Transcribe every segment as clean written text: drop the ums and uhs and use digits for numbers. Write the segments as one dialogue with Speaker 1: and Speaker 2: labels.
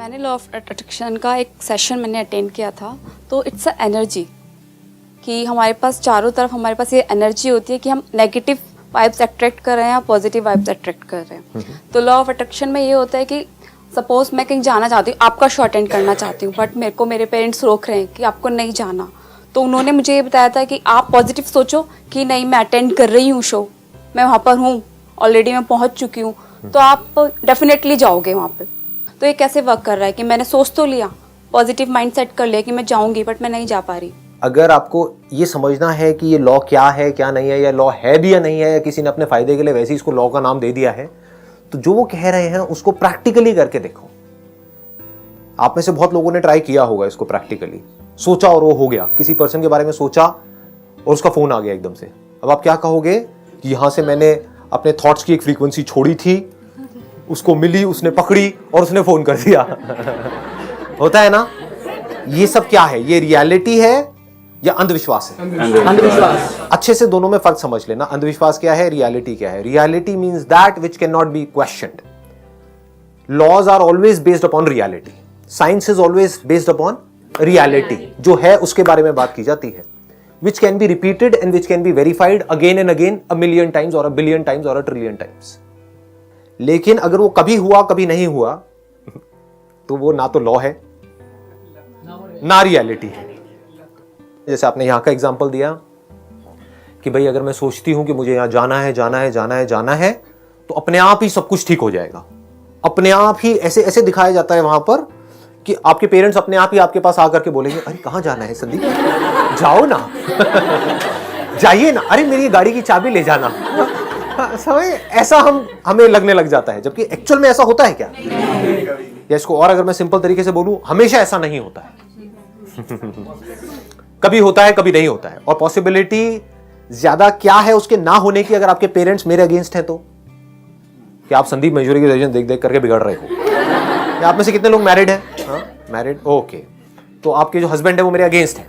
Speaker 1: मैंने law of attraction का एक सेशन मैंने अटेंड किया था। तो इट्स अ एनर्जी कि हमारे पास चारों तरफ हमारे पास ये एनर्जी होती है कि हम नेगेटिव वाइब्स अट्रैक्ट कर रहे हैं या पॉजिटिव वाइब्स अट्रैक्ट कर रहे हैं। तो लॉ ऑफ अट्रैक्शन में ये होता है कि सपोज मैं कहीं जाना चाहती हूँ, आपका शो अटेंड करना चाहती हूँ, बट मेरे को मेरे पेरेंट्स रोक रहे हैं कि आपको नहीं जाना। तो उन्होंने मुझे ये बताया था कि आप पॉजिटिव सोचो कि नहीं, मैं अटेंड कर रही हूँ शो, मैं वहाँ पर हूँ, ऑलरेडी मैं पहुँच चुकी हूँ, तो आप डेफिनेटली जाओगे वहाँ पर। तो ये कैसे वर्क कर रहा है कि मैंने सोच तो लिया, पॉजिटिव माइंड सेट कर लिया कि मैं जाऊँगी, बट मैं नहीं जा पा रही।
Speaker 2: अगर आपको ये समझना है कि ये लॉ क्या है क्या नहीं है, या लॉ है भी या नहीं है, या किसी ने अपने फायदे के लिए वैसे ही इसको लॉ का नाम दे दिया है, तो जो वो कह रहे हैं उसको प्रैक्टिकली करके देखो। आप में से बहुत लोगों ने ट्राई किया होगा इसको प्रैक्टिकली, सोचा और वो हो गया। किसी पर्सन के बारे में सोचा और उसका फोन आ गया एकदम से। अब आप क्या कहोगे कि यहां से मैंने अपने थॉट्स की एक फ्रीक्वेंसी छोड़ी थी, उसको मिली, उसने पकड़ी और उसने फोन कर दिया। होता है ना? ये सब क्या है? ये रियलिटी है या अंधविश्वास है?
Speaker 3: अंधविश्वास।
Speaker 2: अच्छे से दोनों में फर्क समझ लेना। अंधविश्वास क्या है, रियलिटी क्या है? Reality means that which can not be questioned. Laws are always based upon reality, science is always based upon reality. जो है उसके बारे में बात की जाती है, which can be repeated and which can be verified again and again, a million times और अ बिलियन टाइम्स और अ ट्रिलियन टाइम्स। लेकिन अगर वो कभी हुआ कभी नहीं हुआ, तो वो ना तो लॉ है ना रियलिटी है। जैसे आपने यहां का एग्जांपल दिया कि भाई अगर मैं सोचती हूं कि मुझे यहां जाना है जाना है जाना है जाना है, तो अपने आप ही सब कुछ ठीक हो जाएगा। अपने आप ही ऐसे ऐसे दिखाया जाता है वहां पर कि आपके पेरेंट्स अपने आप ही आपके पास आकर के बोलेंगे, अरे कहां जाना है संदीप, जाओ ना। जाइए ना, अरे मेरी गाड़ी की चाबी ले जाना। समझ? ऐसा हमें लगने लग जाता है, जबकि एक्चुअल में ऐसा होता है क्या? या इसको और अगर मैं सिंपल तरीके से बोलूं, हमेशा ऐसा नहीं होता है। कभी होता है कभी नहीं होता है। और पॉसिबिलिटी ज्यादा क्या है उसके ना होने की, अगर आपके पेरेंट्स मेरे अगेंस्ट हैं तो? कि आप संदीप महेश्वरी की रिलेशन देख देख करके बिगड़ रहे हो? या आप में से कितने लोग मैरिड हैं? हाँ, मैरिड, ओके। तो आपके जो हस्बैंड है वो मेरे अगेंस्ट है,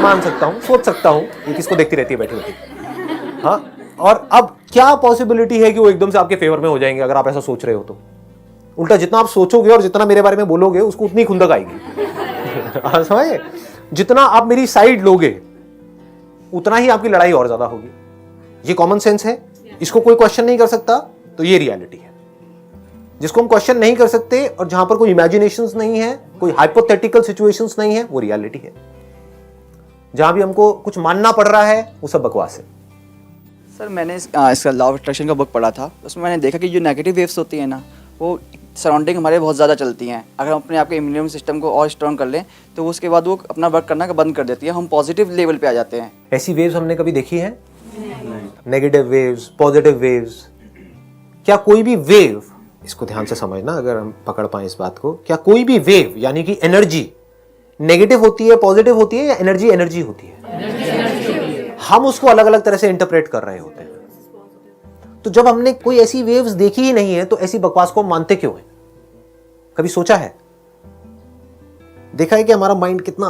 Speaker 2: मान सकता हूं, सोच सकता हूं, ये किसको देखती रहती है बैठी बैठी। हाँ, और अब क्या पॉसिबिलिटी है कि वो एकदम से आपके फेवर में हो जाएंगे अगर आप ऐसा सोच रहे हो तो? उल्टा जितना आप सोचोगे और जितना मेरे बारे में बोलोगे उसको उतनी खुंदक आएगी। समझे? जितना आप मेरी साइड लोगे उतना ही आपकी लड़ाई और ज्यादा होगी। ये कॉमन सेंस है, इसको कोई क्वेश्चन नहीं कर सकता। तो ये रियलिटी है जिसको हम क्वेश्चन नहीं कर सकते, और जहां पर कोई इमेजिनेशंस नहीं है, कोई हाइपोथेटिकल सिचुएशंस नहीं है, वो रियलिटी है। जहां भी हमको कुछ मानना पड़ रहा है वो सब बकवास है।
Speaker 3: सर मैंने इसका लॉ ऑफ अट्रैक्शन का बुक पढ़ा था, उसमें मैंने देखा कि जो नेगेटिव वेव्स होती है ना, वो सराउंडिंग हमारे बहुत ज़्यादा चलती हैं। अगर हम अपने आपके इम्यून सिस्टम को और स्ट्रॉन्ग कर लें तो उसके बाद वो अपना वर्क करना बंद कर देती है, हम पॉजिटिव लेवल पे आ जाते हैं।
Speaker 2: ऐसी वेव्स हमने कभी देखी है? Negative waves, positive waves. क्या कोई भी वेव, इसको ध्यान से समझना अगर हम पकड़ पाए इस बात को, क्या कोई भी वेव यानी कि एनर्जी नेगेटिव होती है, पॉजिटिव होती है, या एनर्जी एनर्जी होती है? हम उसको अलग अलग तरह से इंटरप्रेट कर रहे होते हैं। तो जब हमने कोई ऐसी वेव्स देखी ही नहीं है तो ऐसी बकवास को हम मानते क्यों हैं? कभी सोचा है? देखा है कि हमारा माइंड कितना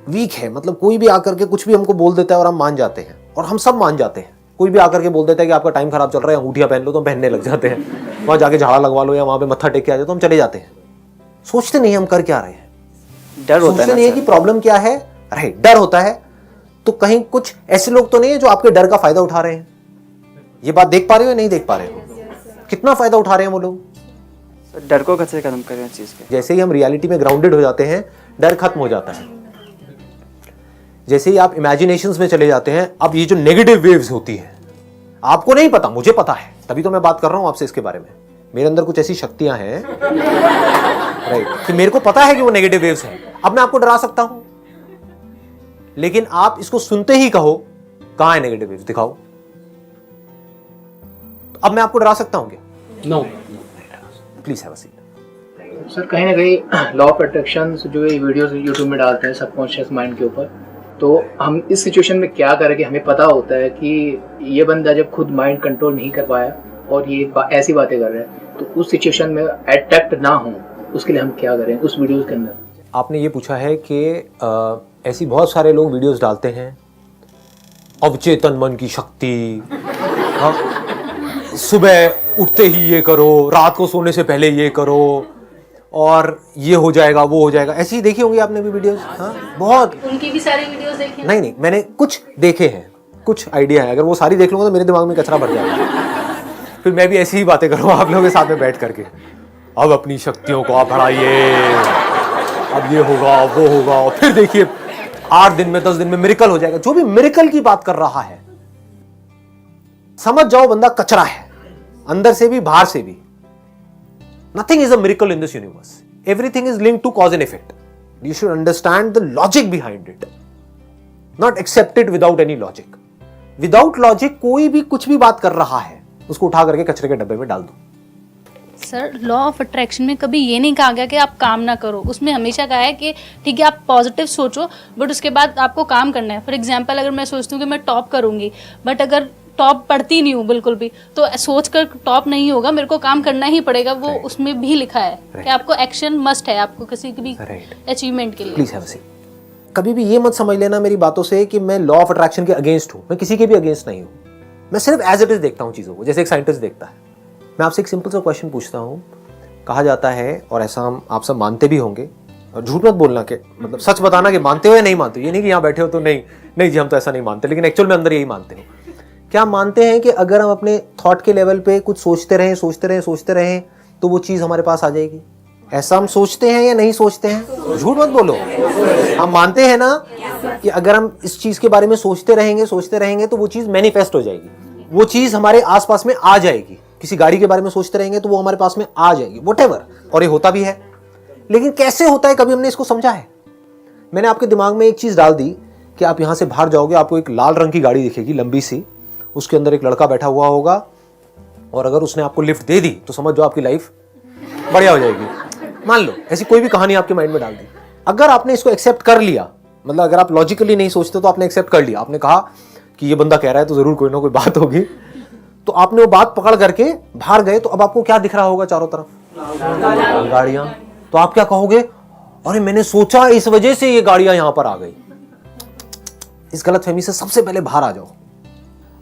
Speaker 2: वीक है। मतलब कोई भी आकर के कुछ भी हमको बोल देता है और हम मान जाते हैं, और हम सब मान जाते हैं। कोई भी आकर के बोल देता है कि आपका टाइम खराब चल रहा है, अंगूठियां पहन लो, तो हम पहनने लग जाते हैं। वहां जाके झाड़ा लगवा लो या वहां पे मत्था टेक के आ जाए तो हम चले जाते हैं। सोचते नहीं हम कर क्या रहे हैं,
Speaker 3: डर होता है,
Speaker 2: सोचते नहीं है कि प्रॉब्लम क्या है। राइट, डर होता है। तो कहीं कुछ ऐसे लोग तो नहीं है जो आपके डर का फायदा उठा रहे हैं? ये बात देख पा रहे हो या नहीं देख पा रहे हो? कितना फायदा उठा रहे हैं वो लोग?
Speaker 3: डर को कैसे खत्म करें इस चीज़ के?
Speaker 2: जैसे ही हम रियलिटी में ग्राउंडेड हो जाते हैं, डर खत्म हो जाता है। जैसे ही आप इमेजिनेशंस में चले जाते हैं, अब ये जो नेगेटिव वेव्स होती है, आपको नहीं पता, मुझे पता है, तभी तो मैं बात कर रहा हूं आपसे इसके बारे में। मेरे अंदर कुछ ऐसी शक्तियां हैं, राइट, कि मेरे को पता है कि वो नेगेटिव वेव्स हैं। अब मैं आपको डरा सकता हूं, लेकिन आप इसको सुनते ही कहो, कहां है नेगेटिव वेव्स, दिखाओ। अब मैं आपको डरा सकता हूं क्या?
Speaker 4: No.
Speaker 2: Please have a seat.
Speaker 4: Sir कहीं ना कहीं लॉ ऑफ अट्रैक्शन जो ये वीडियोस यूट्यूब में डालते हैं सबकॉन्शियस माइंड के ऊपर, तो हम इस सिचुएशन में क्या करें कि हमें पता होता है कि ये बंदा जब खुद माइंड कंट्रोल नहीं कर पाया और ये ऐसी बातें कर रहा है, तो उस सिचुएशन में अट्रैक्ट ना हो, उसके लिए हम क्या करें उस वीडियोस के अंदर?
Speaker 2: आपने ये पूछा है कि ऐसी बहुत सारे लोग वीडियोस डालते हैं, अवचेतन मन की शक्ति, हाँ, सुबह उठते ही ये करो, रात को सोने से पहले ये करो, और ये हो जाएगा वो हो जाएगा, ऐसी देखी होंगी आपने भी वीडियोस। हाँ बहुत,
Speaker 5: उनकी भी सारी वीडियोस देखी हैं?
Speaker 2: नहीं मैंने कुछ देखे हैं, कुछ आइडिया है। अगर वो सारी देख लूंगा तो मेरे दिमाग में कचरा भर जाएगा, फिर मैं भी ऐसी ही बातें करूँगा आप लोगों के साथ में बैठ करके। अब अपनी शक्तियों को आप बढ़ाइए, अब ये होगा वो होगा, और फिर देखिए 8 दिन में 10 दिन में मिरेकल हो जाएगा। जो भी मिरेकल की बात कर रहा है, समझ जाओ बंदा कचरा है, अंदर से भी बाहर से भी। Nothing is a miracle in this universe, everything is linked to cause and effect. You should understand the logic behind it, not accept it without any logic. Without logic कोई भी कुछ भी बात कर रहा है, उसको उठा करके कचरे के डब्बे में डाल दो।
Speaker 5: सर, लॉ ऑफ अट्रैक्शन में कभी ये नहीं कहा गया कि आप काम ना करो, उसमें हमेशा कहा है कि ठीक है आप पॉजिटिव सोचो बट उसके बाद आपको काम करना है। फॉर एग्जांपल अगर मैं सोचती हूँ कि मैं टॉप करूँगी बट अगर टॉप पढ़ती नहीं हूँ बिल्कुल भी, तो सोच कर टॉप नहीं होगा, मेरे को काम करना ही पड़ेगा। वो उसमें भी लिखा है कि आपको एक्शन मस्ट है, आपको किसी की भी अचीवमेंट के लिए।
Speaker 2: Please have a seat. कभी भी ये मत समझ लेना मेरी बातों से कि मैं लॉ ऑफ अट्रैक्शन के अगेंस्ट हूं। मैं किसी के भी अगेंस्ट नहीं हूं, मैं सिर्फ एज इट इज देखता हूं चीजों को, जैसे एक साइंटिस्ट देखता है। मैं आपसे एक सिंपल सा क्वेश्चन पूछता हूं। कहा जाता है, और ऐसा हम आप सब मानते भी होंगे, और झूठ मत बोलना के मतलब सच बताना कि मानते हो या नहीं मानते हो। ये नहीं कि यहाँ बैठे हो तो नहीं जी हम तो ऐसा नहीं मानते, लेकिन एक्चुअल में अंदर यही मानते हो। क्या मानते हैं कि अगर हम अपने थॉट के लेवल पे कुछ सोचते रहें तो वो चीज हमारे पास आ जाएगी? ऐसा हम सोचते हैं या नहीं सोचते हैं? झूठ मत बोलो। हम मानते हैं ना कि अगर हम इस चीज के बारे में सोचते रहेंगे तो वो चीज मैनिफेस्ट हो जाएगी, वो चीज हमारे आसपास में आ जाएगी। किसी गाड़ी के बारे में सोचते रहेंगे तो वो हमारे पास में आ जाएगी, व्हाटएवर। और ये होता भी है, लेकिन कैसे होता है कभी हमने इसको समझा है? मैंने आपके दिमाग में एक चीज डाल दी कि आप यहां से बाहर जाओगे, आपको एक लाल रंग की गाड़ी दिखेगी लंबी सी, उसके अंदर एक लड़का बैठा हुआ होगा, और अगर उसने आपको लिफ्ट दे दी तो समझ जाओ आपकी लाइफ बढ़िया हो जाएगी। मान लो ऐसी कोई भी कहानी आपके माइंड में डाल दी। अगर आपने इसको एक्सेप्ट कर लिया, मतलब अगर आप लॉजिकली नहीं सोचते तो आपने एक्सेप्ट कर लिया, आपने कहा कि ये बंदा कह रहा है तो जरूर कोई ना कोई बात होगी, तो आपने वो बात पकड़ करके बाहर गए, तो अब आपको क्या दिख रहा होगा चारों तरफ? गाड़ियां। तो आप क्या कहोगे? अरे मैंने सोचा इस वजह से ये गाड़ियां यहां पर आ गई। इस गलतफहमी से सबसे पहले बाहर आ जाओ।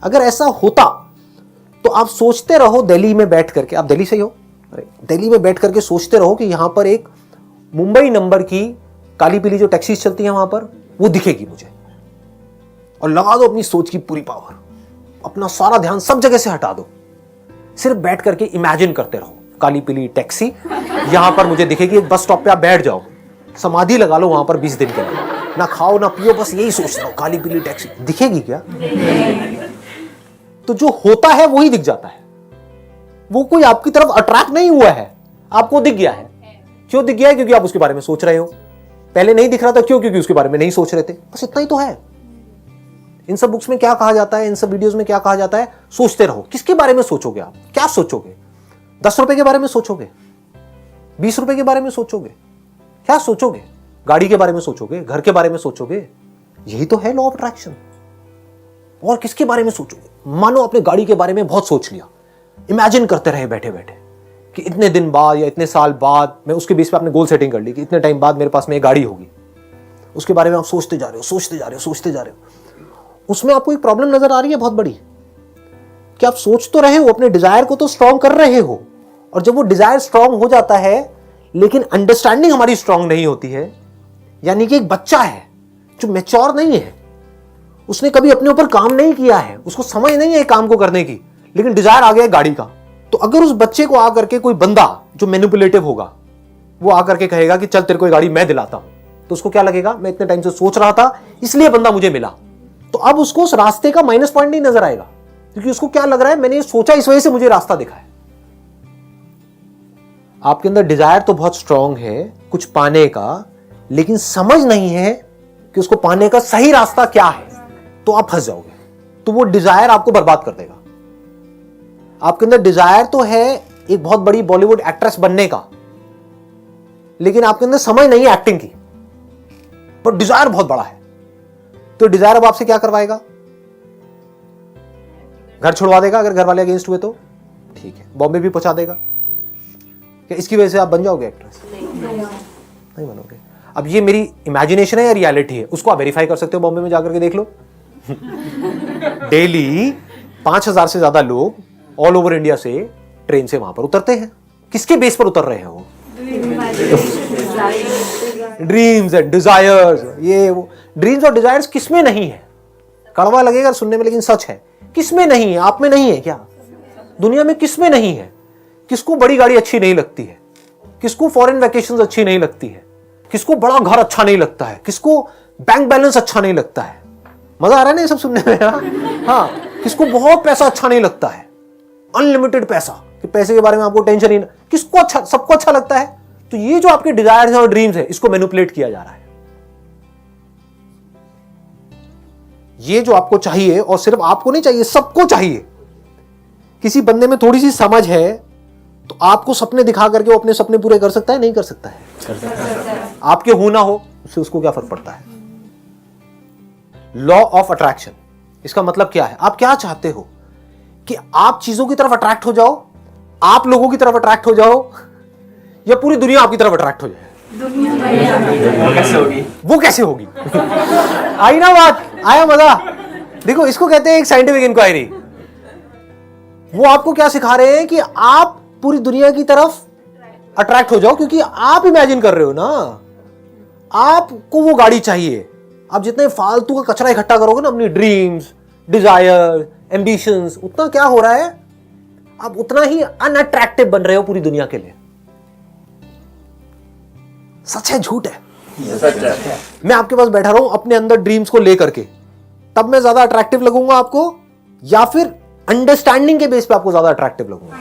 Speaker 2: अगर ऐसा होता तो आप सोचते रहो दिल्ली में बैठ करके, आप दिल्ली से ही हो, अरे दिल्ली में बैठ करके सोचते रहो कि यहां पर एक मुंबई नंबर की काली पीली जो टैक्सीज चलती हैं वहां पर, वो दिखेगी मुझे, और लगा दो अपनी सोच की पूरी पावर, अपना सारा ध्यान सब जगह से हटा दो, सिर्फ बैठ करके इमेजिन करते रहो काली पीली टैक्सी यहां पर मुझे दिखेगी। एक बस स्टॉप पे आप बैठ जाओ, समाधि लगा लो वहां पर 20 दिन के लिए, ना खाओ ना पियो, बस यही सोच रहो काली पीली टैक्सी दिखेगी क्या? तो जो होता है वही दिख जाता है, वो कोई आपकी तरफ अट्रैक्ट नहीं हुआ है, आपको दिख गया है। क्यों दिख गया है? क्योंकि आप उसके बारे में सोच रहे हो। पहले नहीं दिख रहा था, क्यों? क्योंकि उसके बारे में नहीं सोच रहे थे। बस इतना ही तो है। इन सब बुक्स में क्या कहा जाता है, इन सब वीडियोस में क्या कहा जाता है? सोचते रहो। किसके बारे में सोचोगे आप? क्या सोचोगे? 10 रुपए के बारे में सोचोगे? 20 रुपए के बारे में सोचोगे? क्या सोचोगे? गाड़ी के बारे में सोचोगे? घर के बारे में सोचोगे? यही तो है लॉ ऑफ अट्रैक्शन। और किसके बारे में सोचोगे? मानो अपने गाड़ी के बारे में बहुत सोच लिया, इमेजिन करते रहे बैठे बैठे कि इतने दिन बाद या इतने साल बाद, मैं उसके बेस पे आपने गोल सेटिंग कर ली कि इतने टाइम बाद मेरे पास में एक गाड़ी होगी। उसके बारे में आप सोचते जा रहे हो। उसमें आपको एक प्रॉब्लम नजर आ रही है बहुत बड़ी, कि आप सोच तो रहे हो, अपने डिजायर को तो स्ट्रांग कर रहे हो, और जब वो डिजायर स्ट्रांग हो जाता है लेकिन अंडरस्टैंडिंग हमारी स्ट्रांग नहीं होती है, यानी कि एक बच्चा है जो मैच्योर नहीं है, उसने कभी अपने ऊपर काम नहीं किया है, उसको समझ नहीं है काम को करने की, लेकिन डिजायर आ गया गाड़ी का। तो अगर उस बच्चे को आकर के कोई बंदा जो मैनिपुलेटिव होगा, वो आकर के कहेगा कि चल तेरे को गाड़ी मैं दिलाता हूं, तो उसको क्या लगेगा? मैं इतने टाइम से सोच रहा था इसलिए बंदा मुझे मिला। तो अब उसको उस रास्ते का माइनस पॉइंट नहीं नजर आएगा, क्योंकि उसको क्या लग रहा है, मैंने सोचा इस वजह से मुझे रास्ता दिखा है। आपके अंदर डिजायर तो बहुत स्ट्रांग है कुछ पाने का, लेकिन समझ नहीं है कि उसको पाने का सही रास्ता क्या है, तो आप फंस जाओगे। तो वो डिजायर आपको बर्बाद कर देगा। आपके अंदर डिजायर तो है एक बहुत बड़ी बॉलीवुड एक्ट्रेस बनने का, लेकिन आपके अंदर समझ नहीं है एक्टिंग की, पर डिजायर बहुत बड़ा है। तो डिजायर अब आपसे क्या करवाएगा? घर छुड़वा देगा, अगर घर वाले अगेंस्ट हुए तो ठीक है, बॉम्बे भी पहुंचा देगा। क्या इसकी वजह से आप बन जाओगे एक्ट्रेस? नहीं बनोगे। अब ये मेरी इमेजिनेशन है या रियलिटी है, उसको आप वेरीफाई कर सकते हो, बॉम्बे में जाकर के देख लो। डेली 5000 से ज्यादा लोग ऑल ओवर इंडिया से ट्रेन से वहां पर उतरते हैं। किसके बेस पर उतर रहे हैं वो? ड्रीम्स एंड डिजायर्स, ये वो ड्रीम्स और डिजायर्स किसमें नहीं है? कड़वा लगेगा सुनने में लेकिन सच है। किसमें नहीं है? आप में नहीं है क्या? दुनिया में किसमें नहीं है? किसको बड़ी गाड़ी अच्छी नहीं लगती है? किसको फॉरेन वैकेशंस अच्छी नहीं लगती है? किसको बड़ा घर अच्छा नहीं लगता है? किसको बैंक बैलेंस अच्छा नहीं लगता है? मजा आ रहा है ना ये सब सुनने में? हाँ, किसको बहुत पैसा अच्छा नहीं लगता है? अनलिमिटेड पैसा, कि पैसे के बारे में आपको टेंशन ही ना। किसको अच्छा? सबको अच्छा लगता है। तो ये जो आपके डिजायर्स हैं और ड्रीम्स है, इसको मैनिपुलेट किया जा रहा है। ये जो आपको चाहिए, और सिर्फ आपको नहीं चाहिए, सबको चाहिए। किसी बंदे में थोड़ी सी समझ है तो आपको सपने दिखा करके वो अपने सपने पूरे कर सकता है? नहीं कर सकता है? कर सकता है। आपके हो ना हो उससे उसको क्या फर्क पड़ता है? लॉ ऑफ अट्रैक्शन, इसका मतलब क्या है? आप क्या चाहते हो? कि आप चीजों की तरफ अट्रैक्ट हो जाओ, आप लोगों की तरफ अट्रैक्ट हो जाओ, या पूरी दुनिया आपकी तरफ अट्रैक्ट हो जाए? वो कैसे होगी? आई ना बात? आया मजा? देखो, इसको कहते हैं एक साइंटिफिक इंक्वायरी। वो आपको क्या सिखा रहे हैं कि आप पूरी दुनिया की तरफ अट्रैक्ट हो जाओ, क्योंकि आप इमेजिन कर रहे हो ना, आपको वो गाड़ी चाहिए। आप जितने फालतू का कचरा इकट्ठा करोगे ना, अपनी ड्रीम्स, डिजायर, एम्बिशंस, उतना क्या हो रहा है? आप उतना ही अनअट्रैक्टिव बन रहे हो पूरी दुनिया के लिए। सच है झूठ है?
Speaker 3: सच है।
Speaker 2: मैं आपके पास बैठा रहा हूं अपने अंदर ड्रीम्स को लेकर के, तब मैं ज्यादा अट्रैक्टिव लगूंगा आपको, या फिर अंडरस्टैंडिंग के बेस पे आपको ज्यादा अट्रैक्टिव लगूंगा?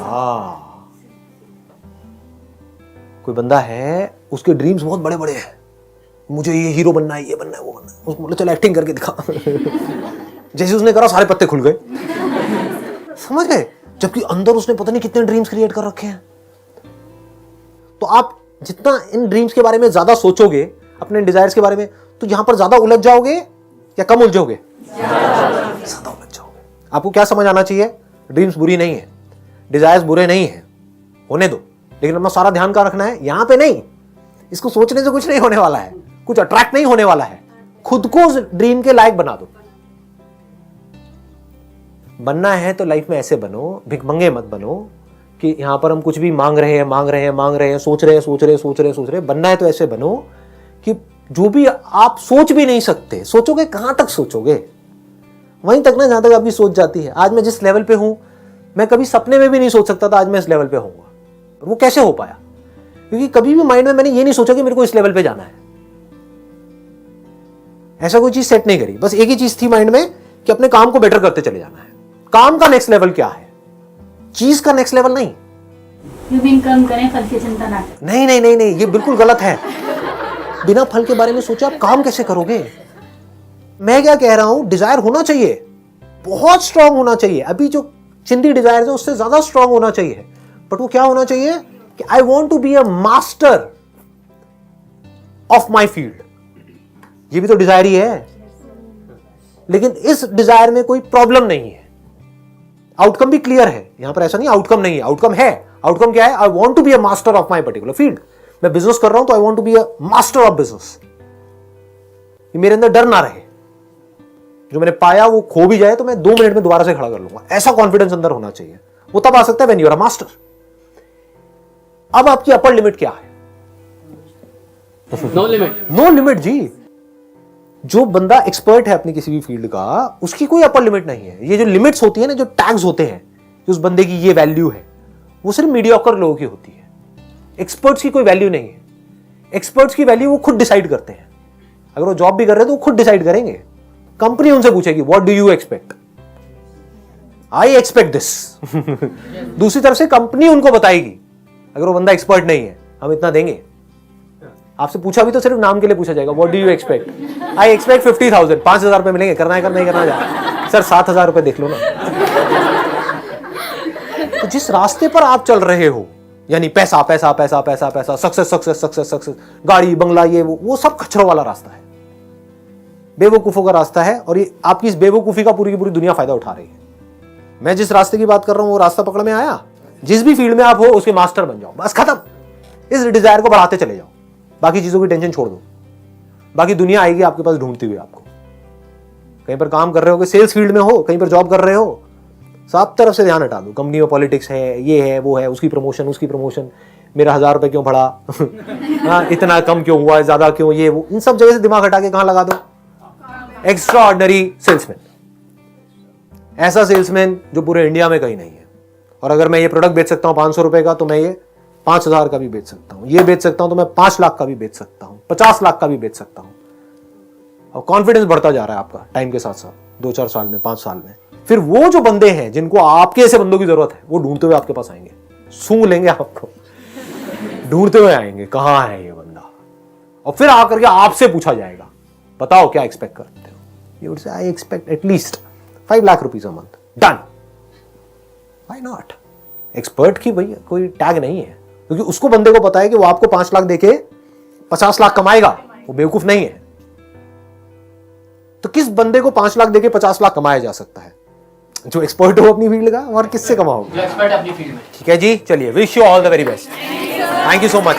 Speaker 2: हाँ, कोई बंदा है, उसके ड्रीम्स बहुत बड़े बड़े हैं, मुझे ये हीरो बनना है, ये बनना है, वो बनना है। उसको बोले चल एक्टिंग करके दिखा। जैसे उसने करा सारे पत्ते खुल गए, समझ गए? जबकि अंदर उसने पता नहीं कितने ड्रीम्स क्रिएट कर रखे हैं। तो आप जितना इन ड्रीम्स के बारे में ज्यादा सोचोगे, अपने डिजायर्स के बारे में, तो यहां पर ज्यादा उलझ जाओगे या कम उलझोगे? ज्यादा उलझ जाओगे। आपको क्या समझ आना चाहिए? ड्रीम्स बुरी नहीं है, डिजायर्स बुरे नहीं है, होने दो, लेकिन अपना सारा ध्यान कहां रखना है? यहां पे नहीं। इसको सोचने से कुछ नहीं होने वाला है, कुछ अट्रैक्ट नहीं होने वाला है। खुद को उस ड्रीम के लायक बना दो। बनना है तो लाइफ में ऐसे बनो, भिखमंगे मत बनो कि यहां पर हम कुछ भी मांग रहे हैं, सोच रहे हैं। बनना है तो ऐसे बनो कि जो भी आप सोच भी नहीं सकते, सोचोगे कहां तक सोचोगे? वहीं तक ना जहां तक आपकी सोच जाती है। आज मैं जिस लेवल पे हूं, मैं कभी सपने में भी नहीं सोच सकता था आज मैं इस लेवल पे होऊंगा। वो कैसे हो पाया? क्योंकि कभी भी माइंड में मैंने ये नहीं सोचा कि मेरे को इस लेवल पे जाना है। ऐसा कोई चीज सेट नहीं करी, बस एक ही चीज थी माइंड में कि अपने काम को बेटर करते चले जाना है। काम का नेक्स्ट लेवल क्या है, चीज का नेक्स्ट लेवल नहीं।
Speaker 5: कर्म करें, फल की चिंता ना करें।
Speaker 2: नहीं, ये बिल्कुल गलत है। बिना फल के बारे में सोचे आप काम कैसे करोगे? मैं क्या कह रहा हूं, डिजायर होना चाहिए, बहुत स्ट्रांग होना चाहिए। अभी जो चिंदी डिजायर है उससे ज्यादा स्ट्रांग होना चाहिए। बट वो क्या होना चाहिए कि I want to be a master of my field. ये भी तो डिजायर ही है, लेकिन इस डिजायर में कोई प्रॉब्लम नहीं है। आउटकम भी क्लियर है। यहां पर ऐसा नहीं आउटकम नहीं है, आउटकम है। आउटकम क्या है? I want to be a master of my particular field. मैं बिजनेस कर रहा हूं तो I want to be a master of business. मेरे अंदर डर ना रहे, जो मैंने पाया वो खो भी जाए तो मैं 2 मिनट में दोबारा से खड़ा कर लूंगा। ऐसा कॉन्फिडेंस अंदर होना चाहिए। वो तब आ सकता है when you are a master. अब आपकी अपर लिमिट क्या है?
Speaker 4: No limit.
Speaker 2: नो लिमिट जी। जो बंदा एक्सपर्ट है अपनी किसी भी फील्ड का, उसकी कोई अपर लिमिट नहीं है। ये जो लिमिट्स होती है ना, जो टैग्स होते हैं कि उस बंदे की ये वैल्यू है, वो सिर्फ मीडियोकर लोगों की होती है। एक्सपर्ट्स की कोई वैल्यू नहीं है। एक्सपर्ट्स की वैल्यू वो खुद डिसाइड करते हैं। अगर वो जॉब भी कर रहे हैं तो वो खुद डिसाइड करेंगे। कंपनी उनसे पूछेगी what do you expect, I expect this. दूसरी तरफ से कंपनी उनको बताएगी, अगर वो बंदा एक्सपर्ट नहीं है हम इतना देंगे। आपसे पूछा भी तो सिर्फ नाम के लिए पूछा जाएगा, what do you expect, I expect 50,000, 5,000 रुपए मिलेंगे, करना है करना ही करना है। सर 7,000 रुपए देख लो ना। तो जिस रास्ते पर आप चल रहे हो, यानी पैसा पैसा पैसा पैसा पैसा, सक्सेस सक्सेस सक्सेस सक्सेस, गाड़ी बंगला, ये वो सब कचरों वाला रास्ता है, बेवकूफों का रास्ता है। और ये आपकी इस बेवकूफी का पूरी की पूरी दुनिया फायदा उठा रही है। मैं जिस रास्ते की बात कर रहा हूं वो रास्ता पकड़ में आया। जिस भी फील्ड में आप हो उसके मास्टर बन जाओ, बस खत्म। इस डिजायर को बढ़ाते चले जाओ, बाकी चीजों की टेंशन छोड़ दो। बाकी दुनिया आएगी आपके पास ढूंढती हुई आपको। कहीं पर काम कर रहे हो, सेल्स फील्ड में हो, कहीं पर जॉब कर रहे हो, सब तरफ से ध्यान हटा दो। कंपनी में पॉलिटिक्स है, ये है वो है, उसकी प्रमोशन मेरा 1000 रुपये क्यों बढ़ा, हाँ इतना कम क्यों हुआ, ज्यादा क्यों, ये वो, इन सब जगह से दिमाग हटा के कहां लगा दो, एक्स्ट्रा ऑर्डिनरी सेल्समैन। ऐसा सेल्समैन जो पूरे इंडिया में कहीं नहीं है। और अगर मैं ये प्रोडक्ट बेच सकता हूं 500 रुपए का, तो मैं ये 5000 का भी बेच सकता हूं, ये बेच सकता हूं तो मैं 5 लाख का भी बेच सकता हूं, 50 लाख का भी बेच सकता हूं। और कॉन्फिडेंस बढ़ता जा रहा है आपका टाइम के साथ साथ, 2-4 साल में, 5 साल में। फिर वो जो बंदे हैं जिनको आपके ऐसे बंदों की जरूरत है, वो ढूंढते हुए आपके पास आएंगे, सूंघ लेंगे आपको, ढूंढते हुए आएंगे कहां है ये बंदा, और फिर आकर के आपसे पूछा जाएगा बताओ क्या एक्सपेक्ट करते हो। You would say I expect at least 5 lakh rupees a month, done, why not. Expert की भाई कोई टैग नहीं है, क्योंकि उसको बंदे को पता है कि वो आपको 5 लाख देके 50 लाख कमाएगा, वो बेवकूफ नहीं है। तो किस बंदे को 5 लाख देके 50 लाख कमाया जा सकता है? जो एक्सपर्ट हो अपनी फील्ड का, और किससे कमाओगे?
Speaker 4: जो एक्सपर्ट अपनी फील्ड में।
Speaker 2: ठीक है जी, चलिए, wish you all the very best, thank you so much.